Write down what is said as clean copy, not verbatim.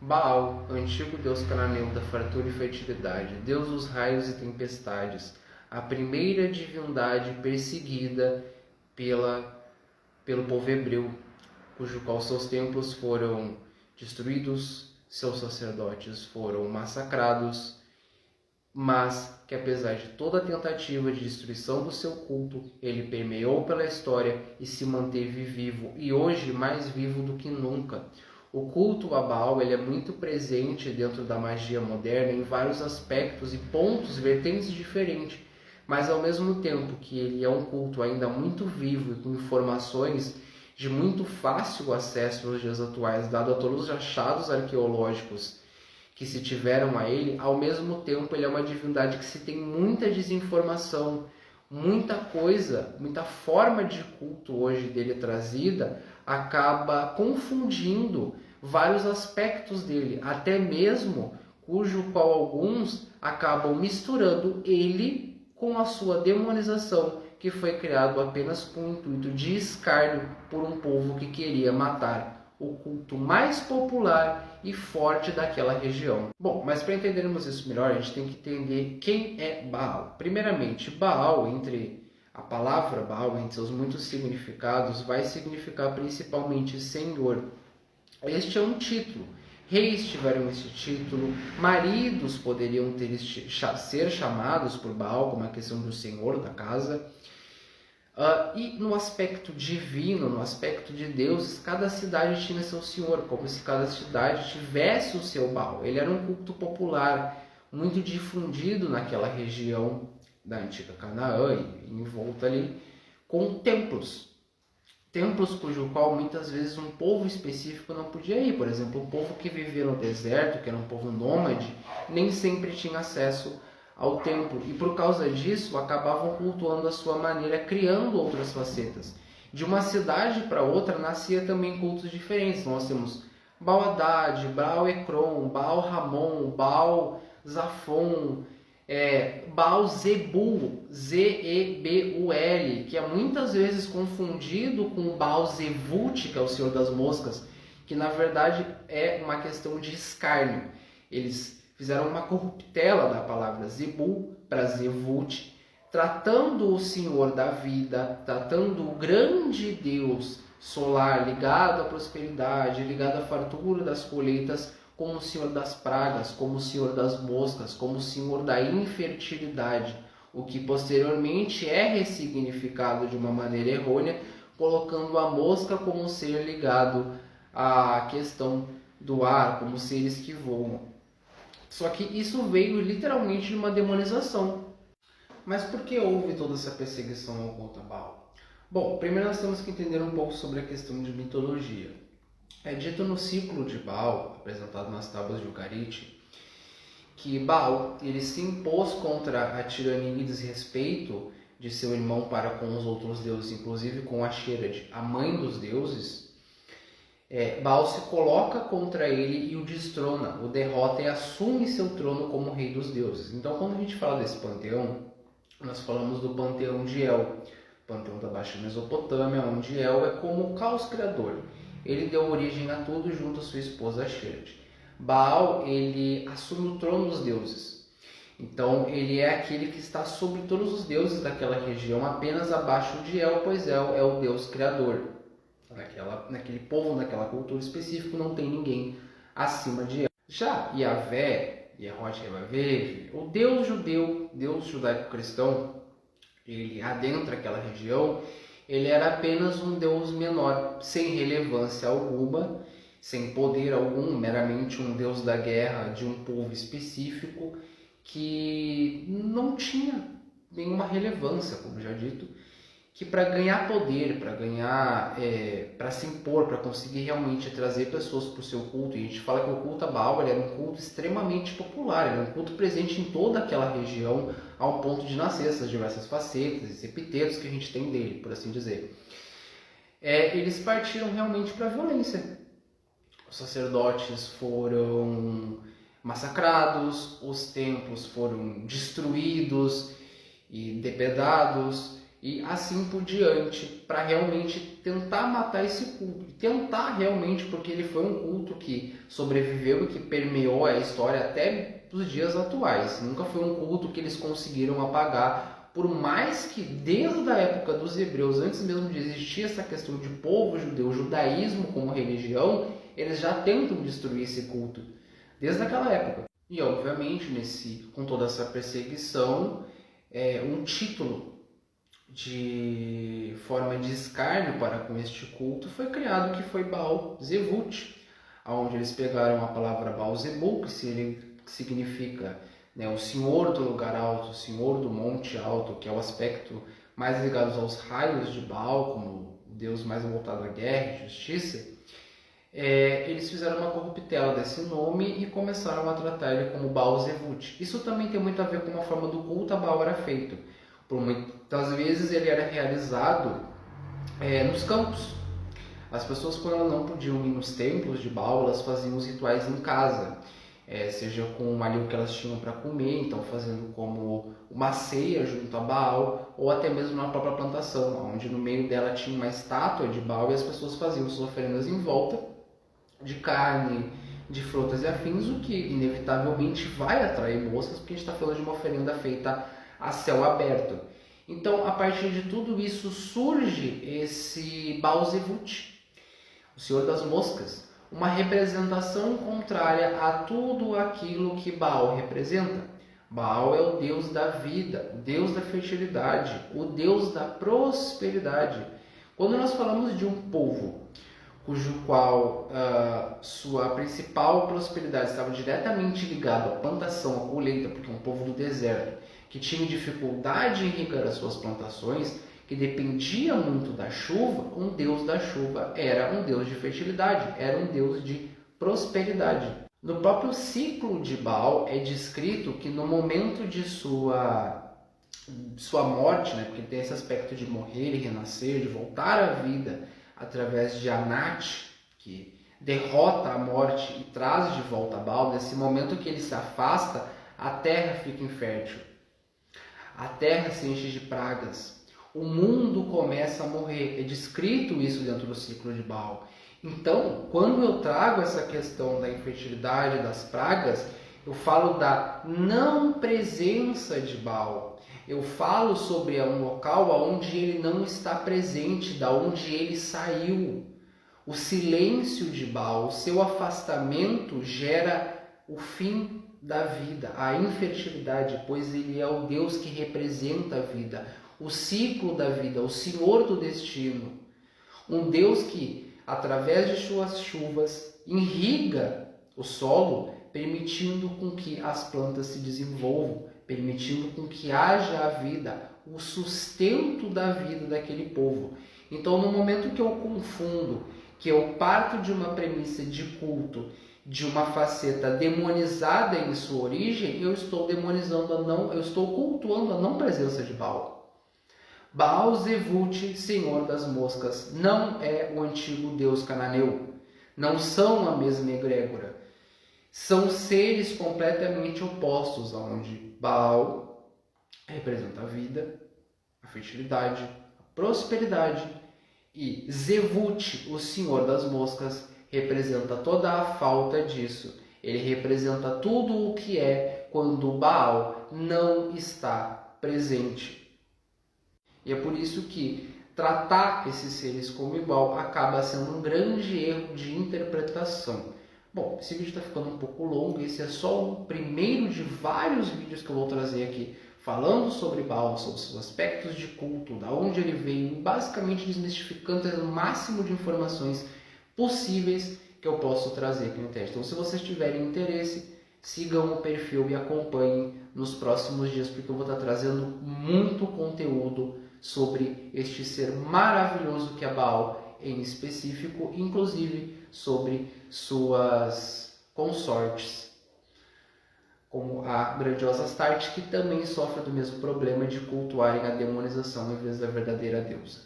Baal, antigo deus cananeu da fartura e fertilidade, deus dos raios e tempestades, a primeira divindade perseguida pelo povo hebreu, cujo qual seus templos foram destruídos, seus sacerdotes foram massacrados, mas que apesar de toda a tentativa de destruição do seu culto, ele permeou pela história e se manteve vivo, e hoje mais vivo do que nunca. O culto a Baal ele é muito presente dentro da magia moderna em vários aspectos e pontos, vertentes diferentes, mas ao mesmo tempo que ele é um culto ainda muito vivo e com informações de muito fácil acesso nos dias atuais, dado a todos os achados arqueológicos que se tiveram a ele, ao mesmo tempo ele é uma divindade que se tem muita desinformação, muita coisa, muita forma de culto hoje dele trazida, acaba confundindo vários aspectos dele, até mesmo cujo qual alguns acabam misturando ele com a sua demonização, que foi criado apenas com o intuito de escárnio por um povo que queria matar o culto mais popular e forte daquela região. Bom, mas para entendermos isso melhor, a gente tem que entender quem é Baal. Primeiramente, Baal, a palavra Baal, entre seus muitos significados, vai significar principalmente Senhor. Este é um título. Reis tiveram esse título, maridos poderiam ser chamados por Baal, como a questão do senhor da casa. E no aspecto divino, no aspecto de deuses, cada cidade tinha seu senhor, como se cada cidade tivesse o seu Baal. Ele era um culto popular, muito difundido naquela região da antiga Canaã e em volta ali, com templos. Templos cujo qual muitas vezes um povo específico não podia ir. Por exemplo, o povo que vivia no deserto, que era um povo nômade, nem sempre tinha acesso ao templo, e por causa disso acabavam cultuando a sua maneira, criando outras facetas. De uma cidade para outra nascia também cultos diferentes. Nós temos Baal Hadad, Baal Ekron, Baal Ramon, Baal Zafon, Baal Zebul, Z-E-B-U-L, que é muitas vezes confundido com Baal Zevult, que é o Senhor das Moscas, que na verdade é uma questão de escárnio. Eles fizeram uma corruptela da palavra Zebul para Zevult, tratando o Senhor da vida, tratando o grande Deus solar ligado à prosperidade, ligado à fartura das colheitas, como o Senhor das pragas, como o Senhor das moscas, como o Senhor da infertilidade, o que posteriormente é ressignificado de uma maneira errônea, colocando a mosca como um ser ligado à questão do ar, como seres que voam. Só que isso veio literalmente de uma demonização. Mas por que houve toda essa perseguição ao culto a Baal? Bom, primeiro nós temos que entender um pouco sobre a questão de mitologia. É dito no ciclo de Baal, apresentado nas tábuas de Ugarit, que Baal ele se impôs contra a tirania e desrespeito de seu irmão para com os outros deuses, inclusive com Asherad, a mãe dos deuses. Baal se coloca contra ele e o destrona, o derrota e assume seu trono como rei dos deuses. Então, quando a gente fala desse panteão, nós falamos do panteão de El, panteão da Baixa Mesopotâmia, onde El é como o caos criador. Ele deu origem a tudo junto à sua esposa Asherad. Baal, ele assume o trono dos deuses. Então, ele é aquele que está sobre todos os deuses daquela região, apenas abaixo de El, pois El é o Deus criador. Naquele povo, naquela cultura específica, não tem ninguém acima de El. Já Yahvé, Yehot Revavev, o Deus judeu, Deus judaico-cristão, ele adentra aquela região, ele era apenas um Deus menor, sem relevância alguma, sem poder algum, meramente um Deus da guerra de um povo específico que não tinha nenhuma relevância, como já dito, que para ganhar poder, para se impor, para conseguir realmente trazer pessoas para o seu culto, e a gente fala que o culto a Baal era um culto extremamente popular, era um culto presente em toda aquela região, ao ponto de nascer essas diversas facetas, esses epitetos que a gente tem dele, por assim dizer. Eles partiram realmente para a violência. Os sacerdotes foram massacrados, os templos foram destruídos e depredados, e assim por diante, para realmente tentar matar esse culto. Tentar realmente, porque ele foi um culto que sobreviveu e que permeou a história até os dias atuais. Nunca foi um culto que eles conseguiram apagar, por mais que desde a época dos hebreus, antes mesmo de existir essa questão de povo judeu, judaísmo como religião, eles já tentam destruir esse culto, desde aquela época. E obviamente, com toda essa perseguição, um título de forma de escárnio para com este culto foi criado, que foi Baal Zevut, onde eles pegaram a palavra Baal Zebul, que significa, né, o senhor do lugar alto, o senhor do monte alto, que é o aspecto mais ligado aos raios de Baal, como o deus mais voltado à guerra e justiça. Eles fizeram uma corruptela desse nome e começaram a tratar ele como Baal Zevut. Isso também tem muito a ver com a forma do culto a Baal era feito. Por muitas vezes ele era realizado nos campos. As pessoas, quando elas não podiam ir nos templos de Baal, elas faziam os rituais em casa, seja com ali o que elas tinham para comer, então fazendo como uma ceia junto a Baal, ou até mesmo na própria plantação, onde no meio dela tinha uma estátua de Baal e as pessoas faziam suas oferendas em volta de carne, de frutas e afins, o que inevitavelmente vai atrair moscas, porque a gente está falando de uma oferenda feita a céu aberto. Então, a partir de tudo isso, surge esse Baal Zevut, o Senhor das Moscas, uma representação contrária a tudo aquilo que Baal representa. Baal é o deus da vida, o deus da fertilidade, o deus da prosperidade. Quando nós falamos de um povo cujo qual sua principal prosperidade estava diretamente ligada à plantação, à colheita, porque é um povo do deserto, que tinha dificuldade em irrigar as suas plantações, que dependia muito da chuva, um deus da chuva era um deus de fertilidade, era um deus de prosperidade. No próprio ciclo de Baal é descrito que no momento de sua morte, né, porque tem esse aspecto de morrer e renascer, de voltar à vida através de Anat, que derrota a morte e traz de volta a Baal, nesse momento que ele se afasta, a terra fica infértil. A terra se enche de pragas. O mundo começa a morrer. É descrito isso dentro do ciclo de Baal. Então, quando eu trago essa questão da infertilidade, das pragas, eu falo da não presença de Baal. Eu falo sobre um local onde ele não está presente, da onde ele saiu. O silêncio de Baal, o seu afastamento gera o fim da vida, a infertilidade, pois ele é o Deus que representa a vida, o ciclo da vida, o Senhor do destino. Um Deus que, através de suas chuvas, irriga o solo, permitindo com que as plantas se desenvolvam, permitindo com que haja a vida, o sustento da vida daquele povo. Então, no momento que eu confundo, que eu parto de uma premissa de culto, de uma faceta demonizada em sua origem, eu estou eu estou cultuando a não presença de Baal. Baal Zevut, Senhor das Moscas, não é o antigo deus cananeu. Não são a mesma egrégora. São seres completamente opostos, onde Baal representa a vida, a fertilidade, a prosperidade, e Zevut, o Senhor das Moscas, representa toda a falta disso. Ele representa tudo o que é quando Baal não está presente. E é por isso que tratar esses seres como igual acaba sendo um grande erro de interpretação. Bom, esse vídeo está ficando um pouco longo, esse é só o primeiro de vários vídeos que eu vou trazer aqui, falando sobre Baal, sobre os aspectos de culto, da onde ele veio, basicamente desmistificando o máximo de informações possíveis que eu posso trazer aqui no teste. Então, se vocês tiverem interesse, sigam o perfil e acompanhem nos próximos dias, porque eu vou estar trazendo muito conteúdo sobre este ser maravilhoso que é Baal, em específico, inclusive sobre suas consortes, como a grandiosa Astarte, que também sofre do mesmo problema de cultuarem a demonização em vez da verdadeira deusa.